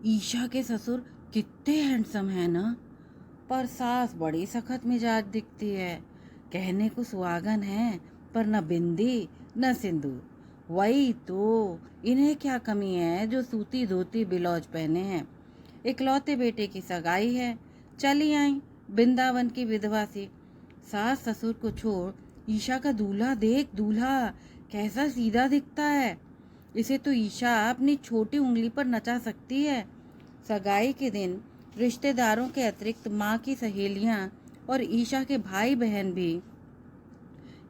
ईशा के ससुर कितने हैंडसम है ना, पर सास बड़ी सख्त मिजाज दिखती है। कहने को सुहागन है पर न बिंदी न सिंदूर। वही तो, इन्हें क्या कमी है जो सूती धोती ब्लाउज पहने हैं। इकलौते बेटे की सगाई है, चली आई वृंदावन की विधवा सी। सास ससुर को छोड़ ईशा का दूल्हा देख, दूल्हा कैसा सीधा दिखता है। इसे तो ईशा अपनी छोटी उंगली पर नचा सकती है। सगाई के दिन रिश्तेदारों के अतिरिक्त माँ की सहेलियाँ और ईशा के भाई बहन भी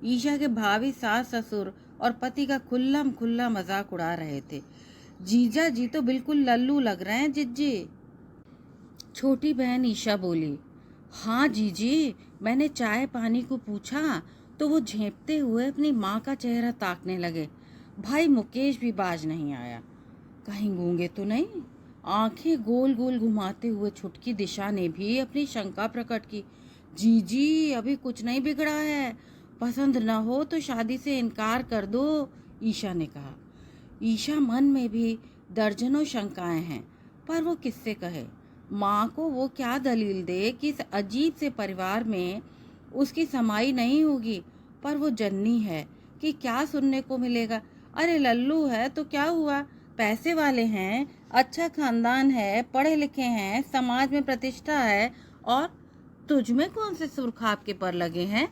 ईशा के भावी सास ससुर और पति का खुल्लम खुल्ला मजाक उड़ा रहे थे। जीजा जी तो बिल्कुल लल्लू लग रहे हैं जिज्जी। छोटी बहन ईशा बोली, हाँ जीजी, मैंने चाय पानी को पूछा तो वो झेंपते हुए अपनी माँ का चेहरा ताकने लगे। भाई मुकेश भी बाज नहीं आया। कहीं गूंगे तो नहीं? आंखें गोल गोल घुमाते हुए छुटकी दिशा ने भी अपनी शंका प्रकट की। जीजी, अभी कुछ नहीं बिगड़ा है, पसंद न हो तो शादी से इनकार कर दो, ईशा ने कहा। ईशा मन में भी दर्जनों शंकाएं हैं, पर वो किससे कहे। माँ को वो क्या दलील दे कि इस अजीब से परिवार में उसकी समाई नहीं होगी। पर वो जन्नी है कि क्या सुनने को मिलेगा। अरे लल्लू है तो क्या हुआ, पैसे वाले हैं, अच्छा खानदान है, पढ़े लिखे हैं, समाज में प्रतिष्ठा है, और तुझ में कौन से सुरखाब के पर लगे हैं।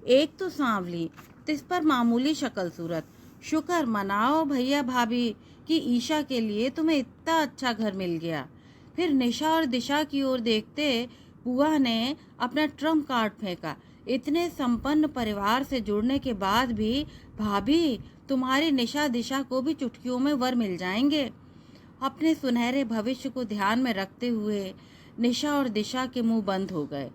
एक तो सांवली, तिस पर मामूली शक्ल सूरत। शुक्र मनाओ भैया भाभी कि ईशा के लिए तुम्हें इतना अच्छा घर मिल गया। फिर निशा और दिशा की ओर देखते बुआ ने अपना ट्रम्प कार्ड फेंका। इतने संपन्न परिवार से जुड़ने के बाद भी भाभी, तुम्हारी निशा दिशा को भी चुटकियों में वर मिल जाएंगे। अपने सुनहरे भविष्य को ध्यान में रखते हुए निशा और दिशा के मुंह बंद हो गए।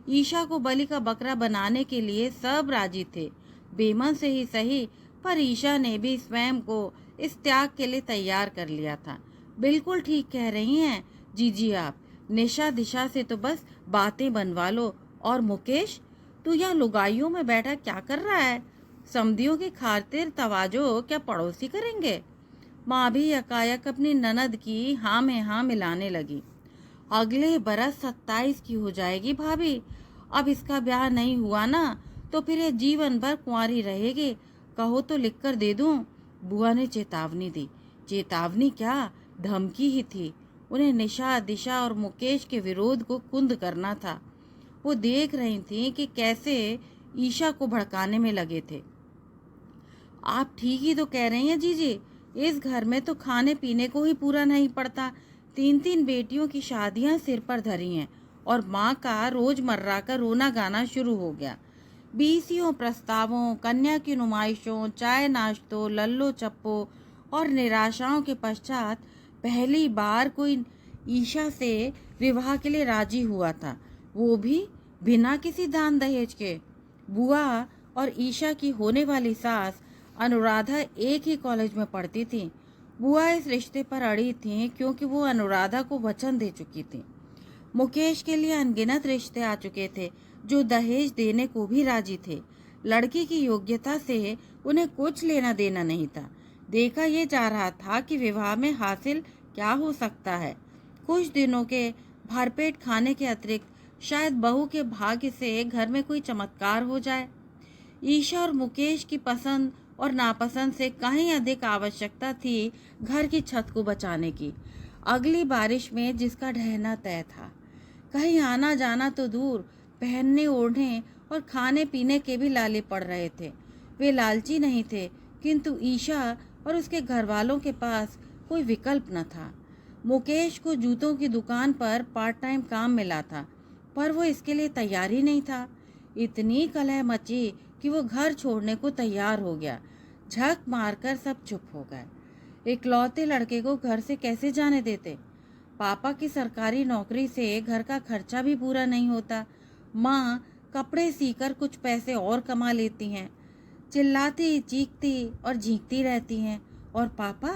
ईशा को बलि का बकरा बनाने के लिए सब राजी थे, बेमन से ही सही, पर ईशा ने भी स्वयं को इस त्याग के लिए तैयार कर लिया था। बिल्कुल ठीक कह रही हैं जीजी आप, निशा दिशा से तो बस बातें बनवा लो। और मुकेश, तू यहाँ लुगाइयों में बैठा क्या कर रहा है? समधियों की खातिर तवाजो क्या पड़ोसी करेंगे? माँ भी यकायक अपनी ननद की हाँ में हाँ मिलाने लगी। अगले बरस 27 की हो जाएगी भाभी। अब इसका ब्याह नहीं हुआ ना तो फिर ये जीवन भर कुंवारी रहेगी। कहो तो लिख कर दे दूं? बुआ ने चेतावनी दी। चेतावनी क्या, धमकी ही थी। उन्हें निशा दिशा और मुकेश के विरोध को कुंद करना था। वो देख रही थी कि कैसे ईशा को भड़काने में लगे थे। आप ठीक ही तो कह रही हैं जीजी, इस घर में तो खाने पीने को ही पूरा नहीं पड़ता। 3 बेटियों की शादियां सिर पर धरी हैं और माँ का रोजमर्रा का रोना गाना शुरू हो गया। 20 प्रस्तावों, कन्या की नुमाइशों, चाय नाश्तों, लल्लो चप्पो और निराशाओं के पश्चात पहली बार कोई ईशा से विवाह के लिए राजी हुआ था, वो भी बिना किसी दान दहेज के। बुआ और ईशा की होने वाली सास अनुराधा एक ही कॉलेज में पढ़ती थी। बुआ इस रिश्ते पर अड़ी थी क्योंकि वो अनुराधा को वचन दे चुकी थी। मुकेश के लिए अनगिनत रिश्ते आ चुके थे जो दहेज देने को भी राजी थे। लड़की की योग्यता से उन्हें कुछ लेना देना नहीं था। देखा ये जा रहा था कि विवाह में हासिल क्या हो सकता है। कुछ दिनों के भरपेट खाने के अतिरिक्त शायद बहू के भाग्य से घर में कोई चमत्कार हो जाए। ईशा और मुकेश की पसंद और नापसंद से कहीं अधिक आवश्यकता थी घर की छत को बचाने की। अगली बारिश में जिसका ढहना तय था। कहीं आना जाना तो दूर, पहनने ओढ़ने और खाने पीने के भी लाले पड़ रहे थे। वे लालची नहीं थे, किंतु ईशा और उसके घर वालों के पास कोई विकल्प न था। मुकेश को जूतों की दुकान पर पार्ट टाइम काम मिला था, पर वो इसके लिए तैयार ही नहीं था। इतनी कलह मची कि वो घर छोड़ने को तैयार हो गया। झक मारकर सब चुप हो गए। इकलौते लड़के को घर से कैसे जाने देते? पापा की सरकारी नौकरी से घर का खर्चा भी पूरा नहीं होता। माँ कपड़े सीकर कुछ पैसे और कमा लेती हैं। चिल्लाती चीखती और झींकती रहती हैं, और पापा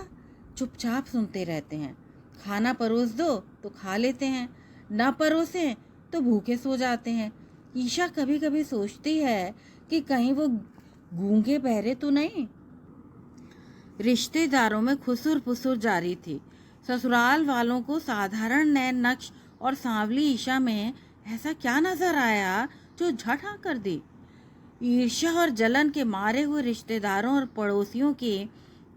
चुपचाप सुनते रहते हैं। खाना परोस दो तो खा लेते हैं, न परोसें तो भूखे सो जाते हैं। ईशा कभी कभी सोचती है कि कहीं वो गूंगे बहरे तो नहीं। रिश्तेदारों में खुसुर पुसुर जारी थी। ससुराल वालों को साधारण नए नक्श और सांवली ईशा में ऐसा क्या नजर आया जो झट हाँ कर दी। ईर्ष्या और जलन के मारे हुए रिश्तेदारों और पड़ोसियों के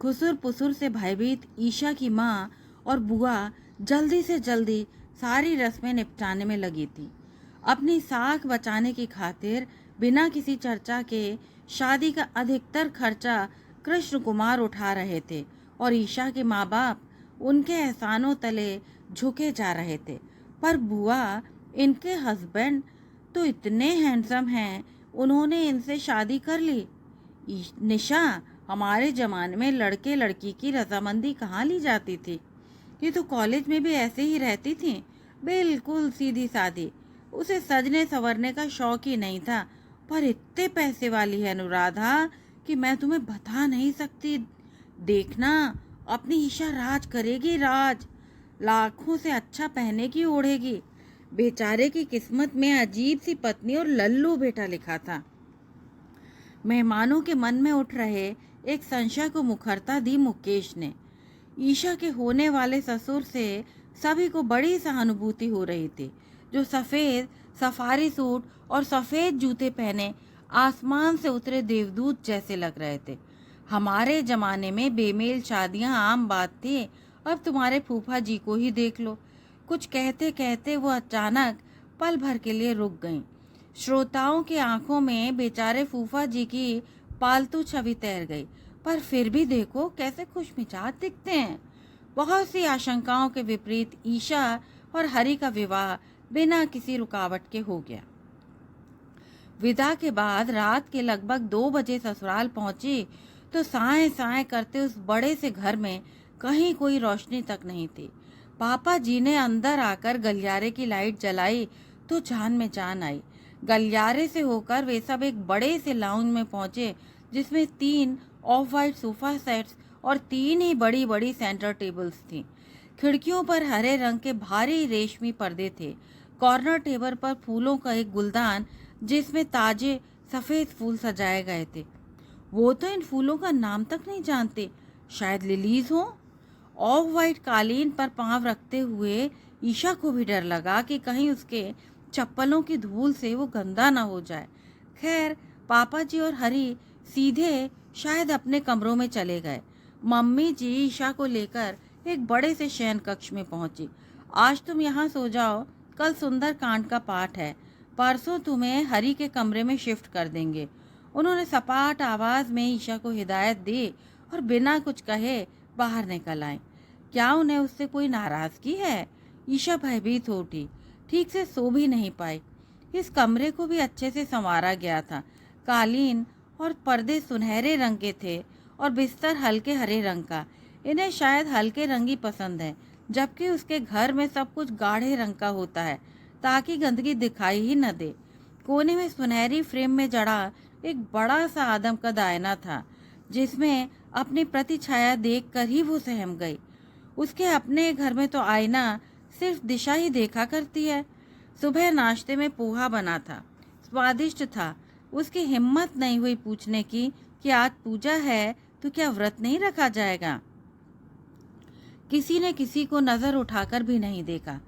खुसुर पुसुर से भयभीत ईशा की माँ और बुआ जल्दी से जल्दी सारी रस्में निपटाने में लगी थी। अपनी साख बचाने की खातिर बिना किसी चर्चा के शादी का अधिकतर खर्चा कृष्ण कुमार उठा रहे थे और ईशा के माँ बाप उनके एहसानों तले झुके जा रहे थे। पर बुआ, इनके हस्बैंड तो इतने हैंडसम हैं, उन्होंने इनसे शादी कर ली। निशा, हमारे ज़माने में लड़के लड़की की रजामंदी कहाँ ली जाती थी। ये तो कॉलेज में भी ऐसे ही रहती थी, बिल्कुल सीधी सादी। उसे सजने संवरने का शौक ही नहीं था, पर इतने पैसे वाली है अनुराधा कि मैं तुम्हें बता नहीं सकती। देखना, अपनी ईशा राज करेगी, राज। लाखों से अच्छा पहनेगी, ओढ़ेगी। बेचारे की किस्मत में अजीब सी पत्नी और लल्लू बेटा लिखा था। मेहमानों के मन में उठ रहे एक संशय को मुखरता दी मुकेश ने। ईशा के होने वाले ससुर से सभी को बड़ी सहानुभूति हो रही थी, जो सफ़ेद सफारी सूट और सफ़ेद जूते पहने आसमान से उतरे देवदूत जैसे लग रहे थे। हमारे ज़माने में बेमेल शादियां आम बात थी, अब तुम्हारे फूफा जी को ही देख लो। कुछ कहते कहते वो अचानक पल भर के लिए रुक गईं। श्रोताओं की आंखों में बेचारे फूफा जी की पालतू छवि तैर गई, पर फिर भी देखो कैसे खुशमिजाज दिखते हैं। बहुत सी आशंकाओं के विपरीत ईशा और हरि का विवाह बिना किसी रुकावट के हो गया। विदा के बाद रात के लगभग 2 बजे ससुराल पहुंची तो साए साए करते उस बड़े से घर में कहीं कोई रोशनी तक नहीं थी। पापा जी ने अंदर आकर गलियारे की लाइट जलाई तो जान में जान आई। गलियारे से होकर वे सब एक बड़े से लाउंज में पहुंचे, जिसमें 3 ऑफ वाइट सोफा सेट्स और 3 ही बड़ी बड़ी सेंटर टेबल्स थीं। खिड़कियों पर हरे रंग के भारी रेशमी पर्दे थे। कॉर्नर टेबल पर फूलों का एक गुलदान, जिसमें ताजे सफ़ेद फूल सजाए गए थे। वो तो इन फूलों का नाम तक नहीं जानते, शायद लिलीज हों। ऑफ वाइट कालीन पर पांव रखते हुए ईशा को भी डर लगा कि कहीं उसके चप्पलों की धूल से वो गंदा ना हो जाए। खैर, पापा जी और हरी सीधे शायद अपने कमरों में चले गए। मम्मी जी ईशा को लेकर एक बड़े से शयन कक्ष में पहुंची। आज तुम यहाँ सो जाओ, कल सुंदर कांड का पाठ है, परसों तुम्हें हरी के कमरे में शिफ्ट कर देंगे। उन्होंने सपाट आवाज में ईशा को हिदायत दी और बिना कुछ कहे बाहर निकल आई। क्या उन्हें उससे कोई नाराजगी है? ईशा भयभीत हो उठी, ठीक से सो भी नहीं पाई। इस कमरे को भी अच्छे से संवारा गया था। कालीन और पर्दे सुनहरे रंग के थे और बिस्तर हल्के हरे रंग का। इन्हें शायद हल्के रंग ही पसंद है, जबकि उसके घर में सब कुछ गाढ़े रंग का होता है ताकि गंदगी दिखाई ही न दे। कोने में सुनहरी फ्रेम में जड़ा एक बड़ा सा आदम का आईना था, जिसमें अपनी प्रतिछाया देखकर ही वो सहम गई। उसके अपने घर में तो आईना सिर्फ दिशा ही देखा करती है। सुबह नाश्ते में पोहा बना था, स्वादिष्ट था। उसकी हिम्मत नहीं हुई पूछने की कि आज पूजा है तो क्या व्रत नहीं रखा जाएगा। किसी ने किसी को नजर उठाकर भी नहीं देखा।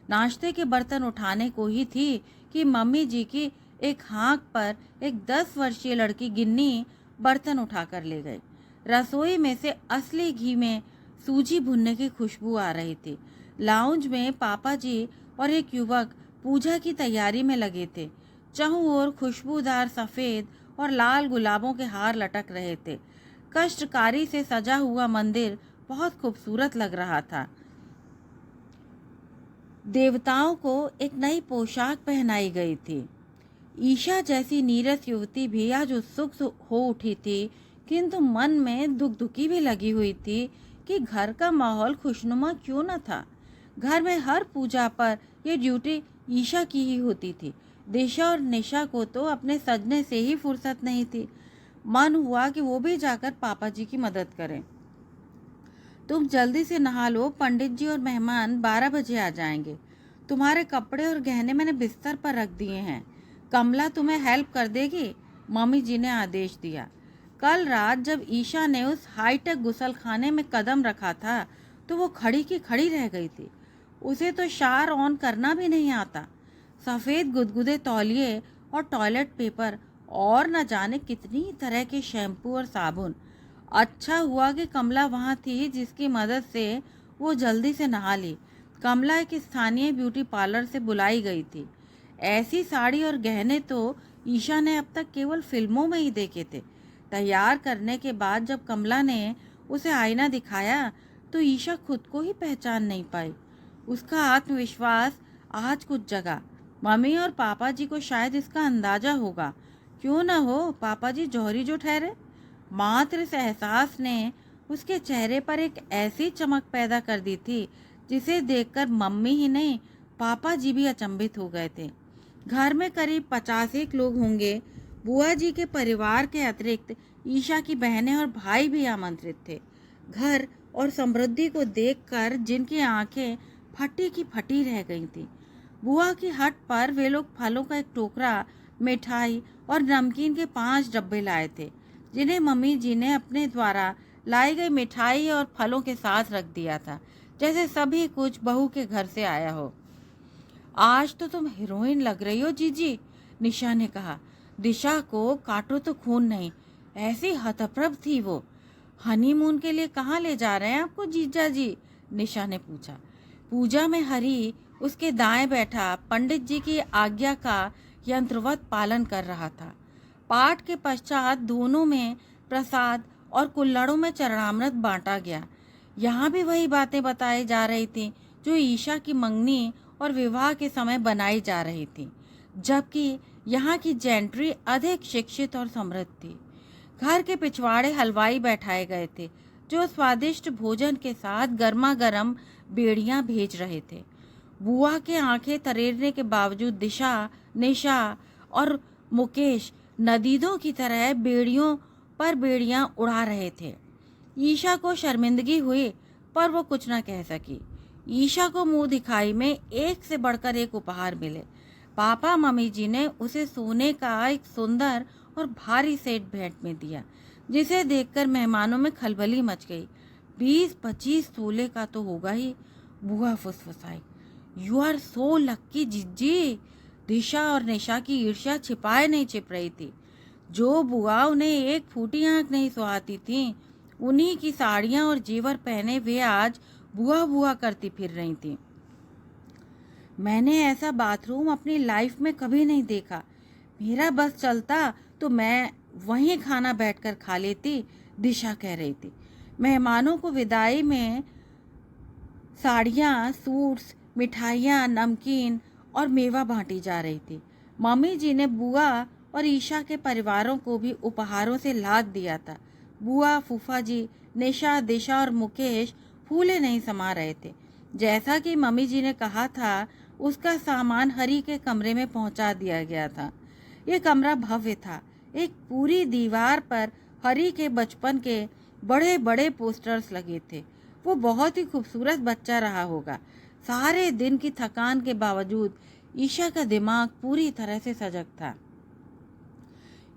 नाश्ते के बर्तन उठाने को ही थी कि मम्मी जी की एक हाँक पर एक 10 वर्षीय लड़की गिन्नी बर्तन उठाकर ले गई। रसोई में से असली घी में सूजी भुनने की खुशबू आ रही थी। लाउंज में पापा जी और एक युवक पूजा की तैयारी में लगे थे। चारों ओर खुशबूदार सफ़ेद और लाल गुलाबों के हार लटक रहे थे। कष्टकारी से सजा हुआ मंदिर बहुत खूबसूरत लग रहा था। देवताओं को एक नई पोशाक पहनाई गई थी। ईशा जैसी नीरस युवती भी आज उत्सुक हो उठी थी, किंतु मन में दुखी भी लगी हुई थी कि घर का माहौल खुशनुमा क्यों न था। घर में हर पूजा पर यह ड्यूटी ईशा की ही होती थी। दिशा और निशा को तो अपने सजने से ही फुर्सत नहीं थी। मन हुआ कि वो भी जाकर पापा जी की मदद करें। तुम जल्दी से नहा लो, पंडित जी और मेहमान 12 बजे आ जाएंगे। तुम्हारे कपड़े और गहने मैंने बिस्तर पर रख दिए हैं। कमला तुम्हें हेल्प कर देगी, मम्मी जी ने आदेश दिया। कल रात जब ईशा ने उस हाईटेक गुसलखाने में कदम रखा था तो वो खड़ी की खड़ी रह गई थी। उसे तो शार ऑन करना भी नहीं आता। सफ़ेद गुदगुदे तौलिए और टॉयलेट पेपर और न जाने कितनी तरह के शैम्पू और साबुन। अच्छा हुआ कि कमला वहाँ थी, जिसकी मदद से वो जल्दी से नहा ली। कमला एक स्थानीय ब्यूटी पार्लर से बुलाई गई थी। ऐसी साड़ी और गहने तो ईशा ने अब तक केवल फिल्मों में ही देखे थे। तैयार करने के बाद जब कमला ने उसे आईना दिखाया तो ईशा खुद को ही पहचान नहीं पाई। उसका आत्मविश्वास आज कुछ जगा। मम्मी और पापा जी को शायद इसका अंदाजा होगा। क्यों न हो, पापा जी जौहरी जो ठहरे। मात्र इस एहसास ने उसके चेहरे पर एक ऐसी चमक पैदा कर दी थी जिसे देखकर मम्मी ही नहीं, पापा जी भी अचंभित हो गए थे। घर में करीब 50 लोग होंगे। बुआ जी के परिवार के अतिरिक्त ईशा की बहनें और भाई भी आमंत्रित थे। घर और समृद्धि को देखकर जिनकी आंखें फटी की फटी रह गई थी। बुआ की हट पर वे लोग फलों का एक टोकरा, मिठाई और नमकीन के 5 डब्बे लाए थे, जिन्हें मम्मी जी ने अपने द्वारा लाई गई मिठाई और फलों के साथ रख दिया था, जैसे सभी कुछ बहू के घर से आया हो। आज तो तुम हीरोइन लग रही हो जीजी, निशा ने कहा। दिशा को काटो तो खून नहीं, ऐसी हतप्रभ थी वो। हनीमून के लिए कहाँ ले जा रहे हैं आपको जीजा जी, निशा ने पूछा। पूजा में हरी उसके दाएं बैठा पंडित जी की आज्ञा का यंत्रवत पालन कर रहा था। पाठ के पश्चात दोनों में प्रसाद और कुल्हड़ों में चरणामृत बांटा गया। यहाँ भी वही बातें बताई जा रही थी जो ईशा की मंगनी और विवाह के समय बनाई जा रही थी, जबकि यहाँ की जेंट्री अधिक शिक्षित और समृद्ध थी। घर के पिछवाड़े हलवाई बैठाए गए थे, जो स्वादिष्ट भोजन के साथ गर्मा गर्म बेड़ियां भेज रहे थे। बुआ के आंखें तरेरने के बावजूद दिशा, निशा और मुकेश नदीदों की तरह बेड़ियों पर बेड़ियां उड़ा रहे थे। ईशा को शर्मिंदगी हुई, पर वो कुछ न कह सकी। ईशा को मुंह दिखाई में एक से बढ़कर एक उपहार मिले। पापा मम्मी जी ने उसे सोने का एक सुंदर और भारी सेट भेंट में दिया, जिसे देखकर मेहमानों में खलबली मच गई। 20-25 तोले का तो होगा ही, बुआ फुसफुसाई। यू आर सो लक्की जिज्जी। दिशा और निशा की ईर्ष्या छिपाए नहीं छिप रही थी। जो बुआ उन्हें एक फूटी आंख नहीं सुहाती थी, उन्हीं की साड़ियां और जेवर पहने वे आज बुआ बुआ करती फिर रही थी। मैंने ऐसा बाथरूम अपनी लाइफ में कभी नहीं देखा। मेरा बस चलता तो मैं वहीं खाना बैठकर खा लेती, दिशा कह रही थी। मेहमानों को विदाई में साड़ियाँ, सूट्स, मिठाइयाँ, नमकीन और मेवा बांटी जा रही थी। मम्मी जी ने बुआ और ईशा के परिवारों को भी उपहारों से लाद दिया था। बुआ, फूफा जी, निशा, दिशा और मुकेश फूले नहीं समा रहे थे। जैसा कि मम्मी जी ने कहा था, उसका सामान हरी के कमरे में पहुंचा दिया गया था। ये कमरा भव्य था। एक पूरी दीवार पर हरी के बचपन के बड़े बड़े पोस्टर्स लगे थे। वो बहुत ही खूबसूरत बच्चा रहा होगा। सारे दिन की थकान के बावजूद ईशा का दिमाग पूरी तरह से सजग था।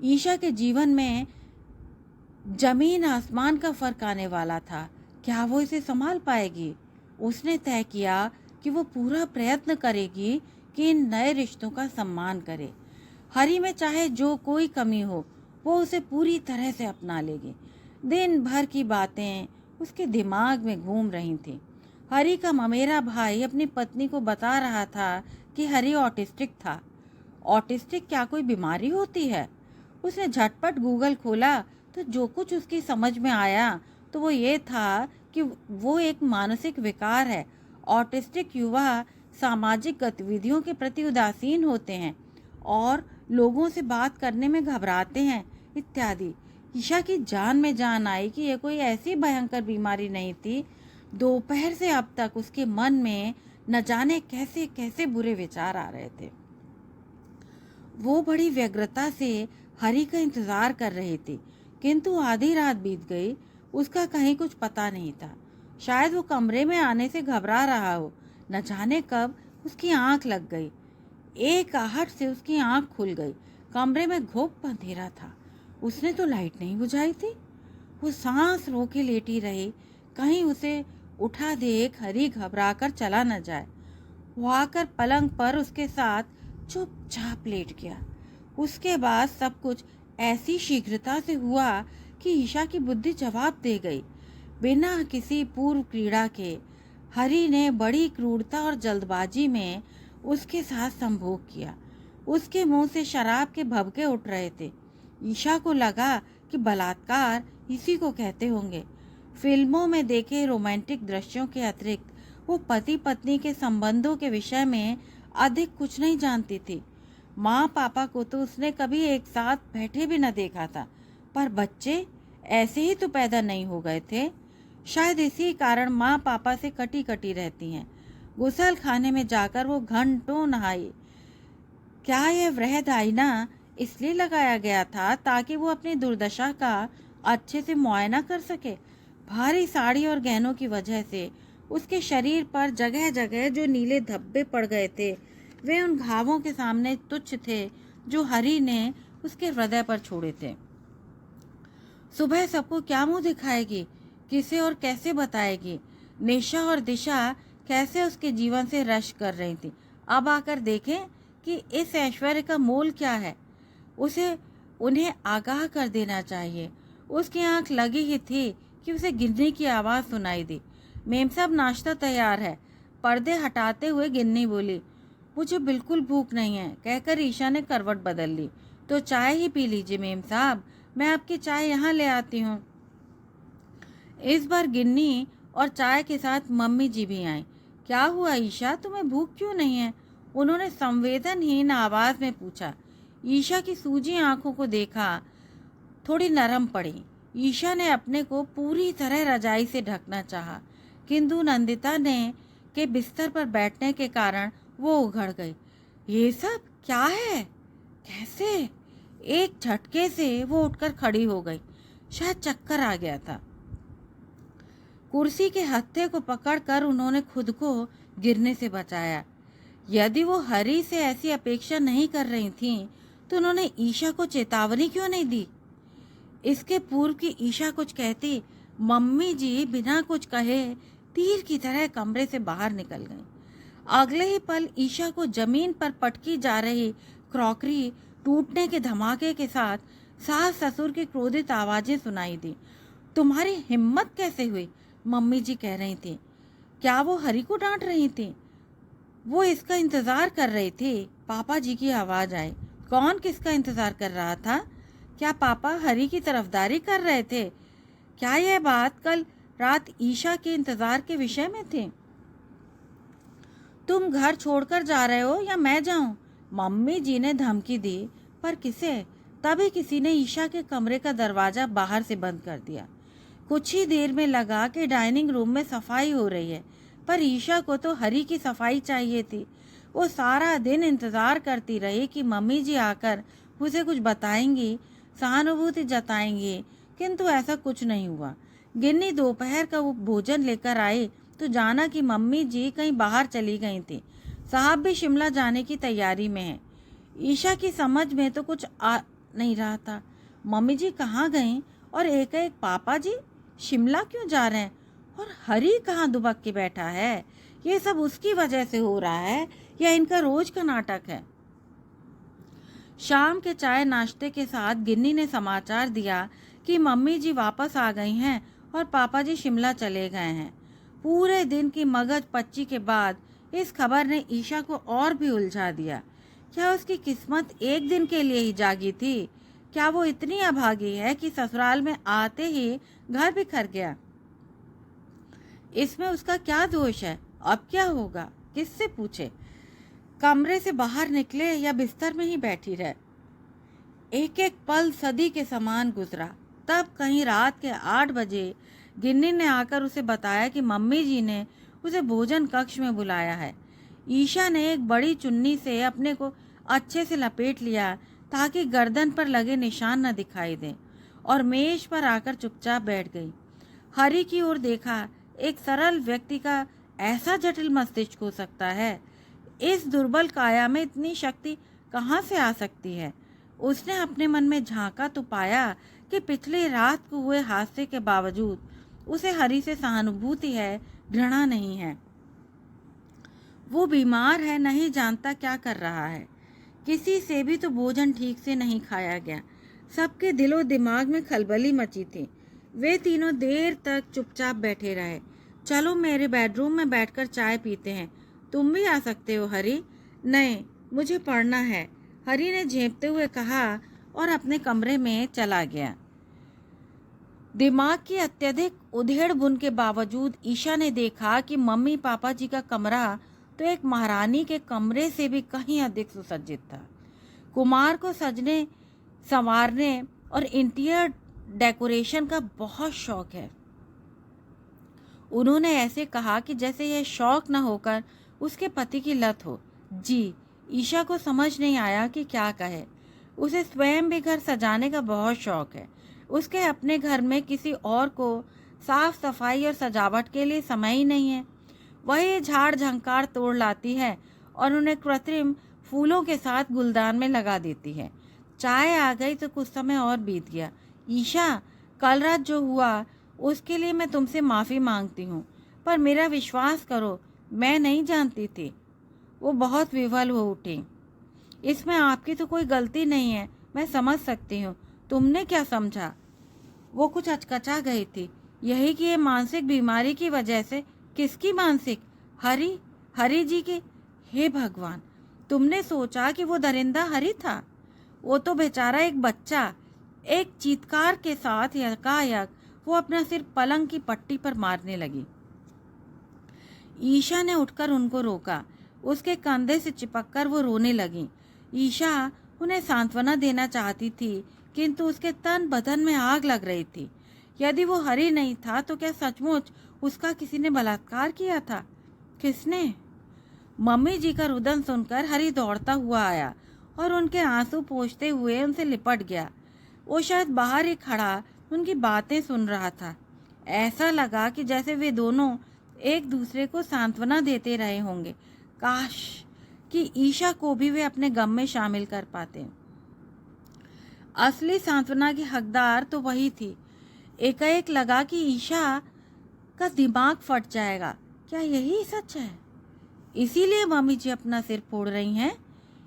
ईशा के जीवन में जमीन आसमान का फर्क आने वाला था। क्या वो इसे संभाल पाएगी? उसने तय किया कि वो पूरा प्रयत्न करेगी कि इन नए रिश्तों का सम्मान करे। हरी में चाहे जो कोई कमी हो, वो उसे पूरी तरह से अपना लेगी। दिन भर की बातें उसके दिमाग में घूम रही थीं। हरी का ममेरा भाई अपनी पत्नी को बता रहा था कि हरी ऑटिस्टिक था। ऑटिस्टिक क्या कोई बीमारी होती है? उसने झटपट गूगल खोला तो जो कुछ उसकी समझ में आया तो वो ये था कि वो एक मानसिक विकार है। ऑटिस्टिक युवा सामाजिक गतिविधियों के प्रति उदासीन होते हैं और लोगों से बात करने में घबराते हैं इत्यादि। ईशा की जान में जान आई कि यह कोई ऐसी भयंकर बीमारी नहीं थी। दोपहर से अब तक उसके मन में न जाने कैसे कैसे बुरे विचार आ रहे थे। वो बड़ी व्यग्रता से हरी का इंतजार कर रही थी, किंतु आधी रात बीत गई, उसका कहीं कुछ पता नहीं था। शायद वो कमरे में आने से घबरा रहा हो। न जाने कब उसकी आंख लग गई। एक आहट से उसकी आंख खुल गई। कमरे में घुप अंधेरा था। उसने तो लाइट नहीं बुझाई थी। वो सांस रोके लेटी रही, कहीं उसे उठा देख हरी घबराकर चला न जाए। वो आकर पलंग पर उसके साथ चुपचाप लेट गया। उसके बाद सब कुछ ऐसी शीघ्रता से हुआ कि ईशा की बुद्धि जवाब दे गई। बिना किसी पूर्व क्रीड़ा के हरी ने बड़ी क्रूरता और जल्दबाजी में उसके साथ संभोग किया। उसके मुंह से शराब के भभके उठ रहे थे। ईशा को लगा कि बलात्कार इसी को कहते होंगे। फिल्मों में देखे रोमांटिक दृश्यों के अतिरिक्त वो पति पत्नी के संबंधों के विषय में अधिक कुछ नहीं जानती थी। माँ पापा को तो उसने कभी एक साथ बैठे भी न देखा था, पर बच्चे ऐसे ही तो पैदा नहीं हो गए थे। शायद इसी कारण माँ पापा से कटी कटी रहती हैं। गुसल खाने में जाकर वो घंटों नहाई। क्या यह वृहद आईना इसलिए लगाया गया था ताकि वो अपनी दुर्दशा का अच्छे से मुआयना कर सके? भारी साड़ी और गहनों की वजह से उसके शरीर पर जगह जगह जो नीले धब्बे पड़ गए थे, वे उन घावों के सामने तुच्छ थे जो हरी ने उसके हृदय पर छोड़े थे। सुबह सबको क्या मुंह दिखाएगी, किसे और कैसे बताएगी? निशा और दिशा कैसे उसके जीवन से रश कर रही थी। अब आकर देखें कि इस ऐश्वर्य का मोल क्या है। उसे उन्हें आगाह कर देना चाहिए। उसकी आंख लगी ही थी कि उसे गिन्नी की आवाज़ सुनाई दी। मेम साहब, नाश्ता तैयार है। पर्दे हटाते हुए गिन्नी बोली। मुझे बिल्कुल भूख नहीं है, कहकर ईशा ने करवट बदल ली। तो चाय ही पी लीजिए मेम साहब, मैं आपकी चाय यहाँ ले आती हूँ। इस बार गिन्नी और चाय के साथ मम्मी जी भी आईं। क्या हुआ ईशा, तुम्हें भूख क्यों नहीं है? उन्होंने संवेदनहीन आवाज में पूछा। ईशा की सूजी आंखों को देखा थोड़ी नरम पड़ी। ईशा ने अपने को पूरी तरह रजाई से ढकना चाहा, किंतु नंदिता ने के बिस्तर पर बैठने के कारण वो उघड़ गई। ये सब क्या है? कैसे? एक झटके से वो उठकर खड़ी हो गई। शायद चक्कर आ गया था। कुर्सी के हत्थे को पकड़कर उन्होंने खुद को गिरने से बचाया। यदि वो हरी से ऐसी अपेक्षा नहीं कर रही थीं, तो उन्होंने ईशा को चेतावनी क्यों नहीं दी? इसके पूर्व की ईशा कुछ कहती, मम्मी जी बिना कुछ कहे तीर की तरह कमरे से बाहर निकल गईं। अगले ही पल ईशा को जमीन पर पटकी जा रही क्रॉकरी टूटने के धमाके के साथ सास ससुर की क्रोधित आवाजें सुनाई दी। तुम्हारी हिम्मत कैसे हुई? मम्मी जी कह रही थी। क्या वो हरी को डांट रही थी? वो इसका इंतजार कर रही थी। पापा जी की आवाज आई। कौन किसका इंतजार कर रहा था? क्या पापा हरी की तरफदारी कर रहे थे? क्या यह बात कल रात ईशा के इंतजार के विषय में थी? तुम घर छोड़कर जा रहे हो या मैं जाऊं? मम्मी जी ने धमकी दी। पर किसे? तभी किसी ने ईशा के कमरे का दरवाजा बाहर से बंद कर दिया। कुछ ही देर में लगा कि डाइनिंग रूम में सफाई हो रही है, पर ईशा को तो हरी की सफाई चाहिए थी। वो सारा दिन इंतजार करती रही कि मम्मी जी आकर उसे कुछ बताएंगी, सहानुभूति जताएंगी, किंतु ऐसा कुछ नहीं हुआ। गिन्नी दोपहर का वो भोजन लेकर आई तो जाना कि मम्मी जी कहीं बाहर चली गई थी। साहब भी शिमला जाने की तैयारी में है। ईशा की समझ में तो कुछ आ नहीं रहा था। मम्मी जी कहाँ गईं और एक एक पापा जी शिमला क्यों जा रहे हैं? और हरी कहाँ दुबक के बैठा है? ये सब उसकी वजह से हो रहा है या इनका रोज का नाटक है? शाम के चाय नाश्ते के साथ गिन्नी ने समाचार दिया कि मम्मी जी वापस आ गई हैं और पापा जी शिमला चले गए हैं। पूरे दिन की मगज पच्ची के बाद इस खबर ने ईशा को और भी उलझा दिया। क्या उसकी किस्मत एक दिन के लिए ही जागी थी? क्या वो इतनी अभागी है कि ससुराल में आते ही घर बिखर गया? इसमें उसका क्या दोष है? अब क्या होगा? किससे पूछे? कमरे से बाहर निकले या बिस्तर में ही बैठी रहे? एक एक पल सदी के समान गुजरा। तब कहीं रात के 8 बजे गिन्नी ने आकर उसे बताया कि मम्मी जी ने उसे भोजन कक्ष में बुलाया है। ईशा ने एक बड़ी चुन्नी से अपने को अच्छे से लपेट लिया ताकि गर्दन पर लगे निशान न दिखाई दें, और मेज पर आकर चुपचाप बैठ गई। हरी की ओर देखा। एक सरल व्यक्ति का ऐसा जटिल मस्तिष्क हो सकता है? इस दुर्बल काया में इतनी शक्ति कहाँ से आ सकती है? उसने अपने मन में झांका तो पाया कि पिछली रात को हुए हादसे के बावजूद उसे हरी से सहानुभूति है, घृणा नहीं है। वो बीमार है, नहीं जानता क्या कर रहा है। किसी से भी तो भोजन ठीक से नहीं खाया गया। सबके दिलो दिमाग में खलबली मची थी। वे तीनों देर तक चुपचाप बैठे रहे। चलो मेरे बेडरूम में बैठकर चाय पीते हैं, तुम भी आ सकते हो हरी। नहीं, मुझे पढ़ना है, हरी ने झेंपते हुए कहा और अपने कमरे में चला गया। दिमाग की अत्यधिक उधेड़ बुन के बावजूद ईशा ने देखा कि मम्मी पापा जी का कमरा तो एक महारानी के कमरे से भी कहीं अधिक सुसज्जित था। कुमार को सजने संवारने और इंटीरियर डेकोरेशन का बहुत शौक है। उन्होंने ऐसे कहा कि जैसे यह शौक न होकर उसके पति की लत हो। जी, ईशा को समझ नहीं आया कि क्या कहे। उसे स्वयं भी घर सजाने का बहुत शौक है। उसके अपने घर में किसी और को साफ सफाई और सजावट के लिए समय ही नहीं है। वही झाड़ झंकार तोड़ लाती है और उन्हें कृत्रिम फूलों के साथ गुलदान में लगा देती है। चाय आ गई तो कुछ समय और बीत गया। ईशा, कल रात जो हुआ उसके लिए मैं तुमसे माफ़ी मांगती हूँ, पर मेरा विश्वास करो, मैं नहीं जानती थी। वो बहुत विवल हो उठी। इसमें आपकी तो कोई गलती नहीं है, मैं समझ सकती हूँ। तुमने क्या समझा? वो कुछ अचकचा गई थी। यही कि ये मानसिक बीमारी की वजह से। किसकी मानसिक? हरी जी की। हे भगवान, तुमने सोचा कि वो दरिंदा हरी था? वो तो बेचारा एक बच्चा। एक चीत्कार के साथ यकायक वो अपना सिर पलंग की पट्टी पर मारने लगी। ईशा ने उठकर उनको रोका। उसके कंधे से चिपककर वो रोने लगी। ईशा उन्हें सांत्वना देना चाहती थी, किंतु उसके तन बदन में आग लग रही थी। यदि वो हरी नहीं था तो क्या सचमुच उसका किसी ने बलात्कार किया था? किसने? मम्मी जी का रुदन सुनकर हरी दौड़ता हुआ आया और उनके आंसू पोंछते हुए उनसे लिपट गया। वो शायद बाहर ही खड़ा उनकी बातें सुन रहा था। ऐसा लगा कि जैसे वे दोनों एक दूसरे को सांत्वना देते रहे होंगे। काश कि ईशा को भी वे अपने गम में शामिल कर पाते। असली सांत्वना की हकदार तो वही थी। एकाएक लगा कि ईशा का दिमाग फट जाएगा। क्या यही सच है? इसीलिए मम्मी जी अपना सिर फोड़ रही हैं?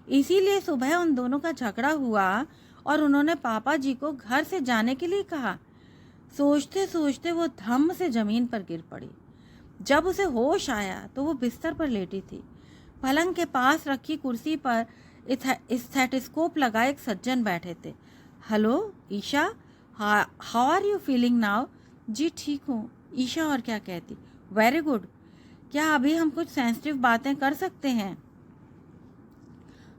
इसीलिए सुबह उन दोनों का झगड़ा हुआ और उन्होंने पापा जी को घर से जाने के लिए कहा? सोचते सोचते वो धम्म से जमीन पर गिर पड़ी। जब उसे होश आया तो वो बिस्तर पर लेटी थी। पलंग के पास रखी कुर्सी पर स्टेथोस्कोप लगाए एक सज्जन बैठे थे। Hello Isha, how are you feeling now? जी ठीक हूँ। ईशा और क्या कहती? Very good. क्या अभी हम कुछ सेंसिटिव बातें कर सकते हैं?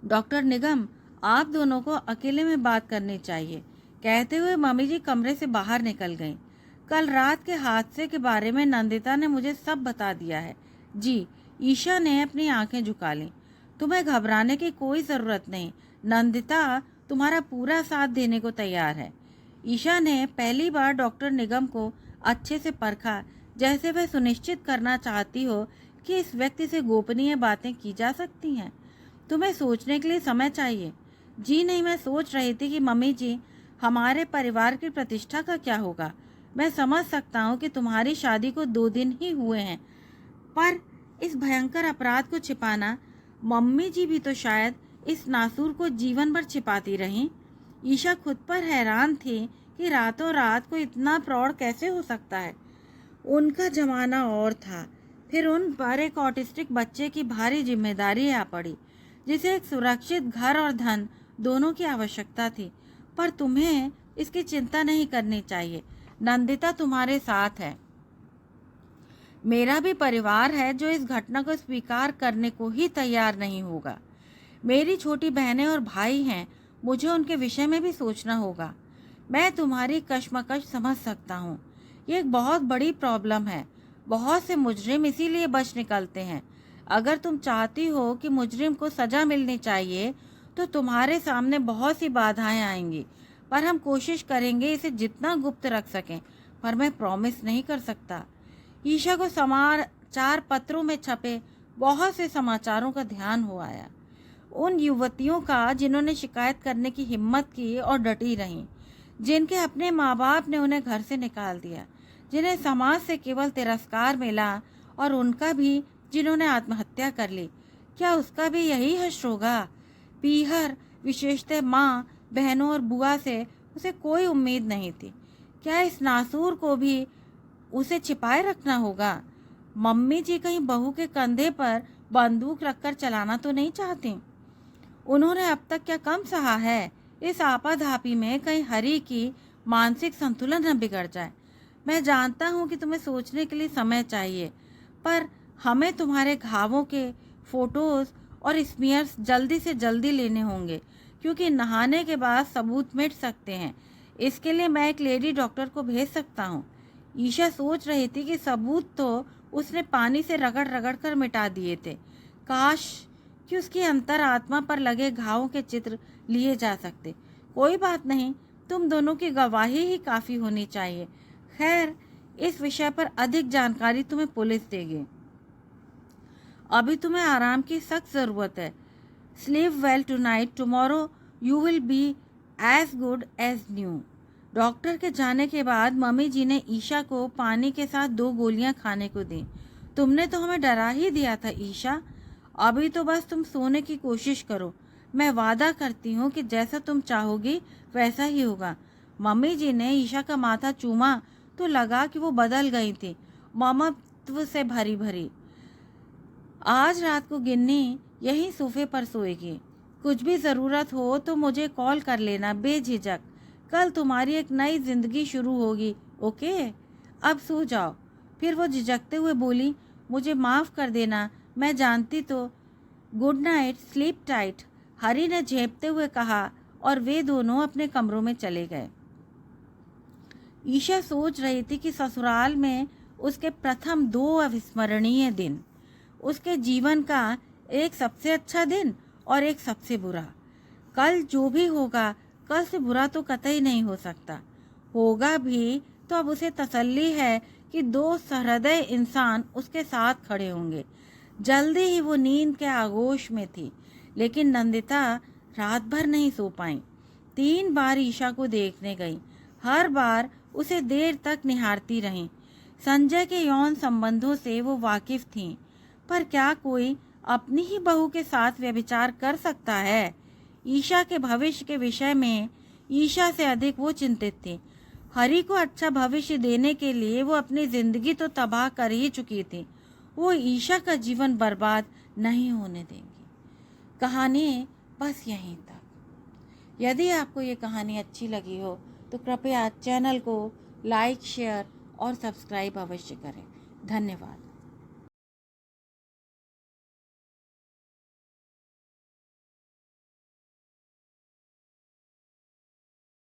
डॉक्टर निगम, आप दोनों को अकेले में बात करनी चाहिए, कहते हुए मम्मी जी कमरे से बाहर निकल गईं। कल रात के हादसे के बारे में नंदिता ने मुझे सब बता दिया है। जी, ईशा ने अपनी आंखें झुका लीं। तुम्हें घबराने की कोई ज़रूरत नहीं, नंदिता तुम्हारा पूरा साथ देने को तैयार है। ईशा ने पहली बार डॉक्टर निगम को अच्छे से परखा, जैसे वह सुनिश्चित करना चाहती हो कि इस व्यक्ति से गोपनीय बातें की जा सकती हैं। तुम्हें सोचने के लिए समय चाहिए। जी नहीं, मैं सोच रही थी कि मम्मी जी, हमारे परिवार की प्रतिष्ठा का क्या होगा। मैं समझ सकता हूँ कि तुम्हारी शादी को 2 दिन ही हुए हैं, पर इस भयंकर अपराध को छिपाना, मम्मी जी भी तो शायद इस नासूर को जीवन भर छिपाती रहीं। ईशा खुद पर हैरान थी कि रातों रात को इतना प्रौढ़ कैसे हो सकता है। उनका जमाना और था। फिर उन पर एक ऑटिस्टिक बच्चे की भारी जिम्मेदारी आ पड़ी, जिसे एक सुरक्षित घर और धन दोनों की आवश्यकता थी। पर तुम्हें इसकी चिंता नहीं करनी चाहिए। नंदिता तुम्हारे साथ है। मेरा भी परिवार है जो इस घटना को स्वीकार करने को ही तैयार नहीं होगा। मेरी छोटी बहनें और भाई हैं, मुझे उनके विषय में भी सोचना होगा। मैं तुम्हारी कश्मकश समझ सकता हूँ। ये एक बहुत बड़ी प्रॉब्लम है। बहुत से मुजरिम इसीलिए बच निकलते हैं। अगर तुम चाहती हो कि मुजरिम को सज़ा मिलनी चाहिए तो तुम्हारे सामने बहुत सी बाधाएं आएंगी, पर हम कोशिश करेंगे इसे जितना गुप्त रख सकें, पर मैं प्रॉमिस नहीं कर सकता। ईशा को समाचार पत्रों में छपे बहुत से समाचारों का ध्यान हो आया। उन युवतियों का जिन्होंने शिकायत करने की हिम्मत की और डटी रहीं, जिनके अपने माँ बाप ने उन्हें घर से निकाल दिया, जिन्हें समाज से केवल तिरस्कार मिला और उनका भी जिन्होंने आत्महत्या कर ली, क्या उसका भी यही हश्र होगा? पीहर, विशेषतः माँ, बहनों और बुआ से उसे कोई उम्मीद नहीं थी। क्या इस नासूर को भी उसे छिपाए रखना होगा? मम्मी जी कहीं बहू के कंधे पर बंदूक रखकर चलाना तो नहीं चाहती? उन्होंने अब तक क्या कम सहा है? इस आपाधापी में कहीं हरी की मानसिक संतुलन न बिगड़ जाए। मैं जानता हूँ कि तुम्हें सोचने के लिए समय चाहिए, पर हमें तुम्हारे घावों के फोटोज और स्मीयर्स जल्दी से जल्दी लेने होंगे, क्योंकि नहाने के बाद सबूत मिट सकते हैं। इसके लिए मैं एक लेडी डॉक्टर को भेज सकता हूँ। ईशा सोच रही थी कि सबूत तो उसने पानी से रगड़ रगड़ कर मिटा दिए थे। काश कि उसकी अंतरात्मा पर लगे घावों के चित्र लिए जा सकते। कोई बात नहीं, तुम दोनों की गवाही ही काफ़ी होनी चाहिए। खैर, इस विषय पर अधिक जानकारी तुम्हें पुलिस देगी। अभी तुम्हें आराम की सख्त ज़रूरत है। Sleep well tonight, tomorrow you will be as good as new. Doctor के जाने के बाद मम्मी जी ने ईशा को पानी के साथ 2 गोलियां खाने को दी। तुमने तो हमें डरा ही दिया था ईशा। अभी तो बस तुम सोने की कोशिश करो। मैं वादा करती हूँ कि जैसा तुम चाहोगी वैसा ही होगा। मम्मी जी ने ईशा का माथा चूमा तो लगा कि वो बदल गई थी, ममत्व से भरी भरी। आज रात को गिन्नी यहीं सोफे पर सोएगी। कुछ भी ज़रूरत हो तो मुझे कॉल कर लेना बेझिझक। कल तुम्हारी एक नई जिंदगी शुरू होगी। ओके, अब सो जाओ। फिर वो झिझकते हुए बोली, मुझे माफ़ कर देना, मैं जानती तो। गुड नाइट, स्लीप टाइट, हरी ने झेपते हुए कहा और वे दोनों अपने कमरों में चले गए। ईशा सोच रही थी कि ससुराल में उसके प्रथम 2 अविस्मरणीय दिन, उसके जीवन का एक सबसे अच्छा दिन और एक सबसे बुरा। कल जो भी होगा, कल से बुरा तो कतई नहीं हो सकता। होगा भी तो अब उसे तसल्ली है कि 2 सहृदय इंसान उसके साथ खड़े होंगे। जल्दी ही वो नींद के आगोश में थी, लेकिन नंदिता रात भर नहीं सो पाई। 3 बार ईशा को देखने गई। हर बार उसे देर तक निहारती रहीं। संजय के यौन संबंधों से वो वाकिफ थीं, पर क्या कोई अपनी ही बहू के साथ व्यभिचार कर सकता है? ईशा के भविष्य के विषय में ईशा से अधिक वो चिंतित थी। हरी को अच्छा भविष्य देने के लिए वो अपनी जिंदगी तो तबाह कर ही चुकी थी। वो ईशा का जीवन बर्बाद नहीं होने देंगी। कहानी बस यहीं तक। यदि आपको ये कहानी अच्छी लगी हो तो कृपया चैनल को लाइक, शेयर और सब्सक्राइब अवश्य करें। धन्यवाद।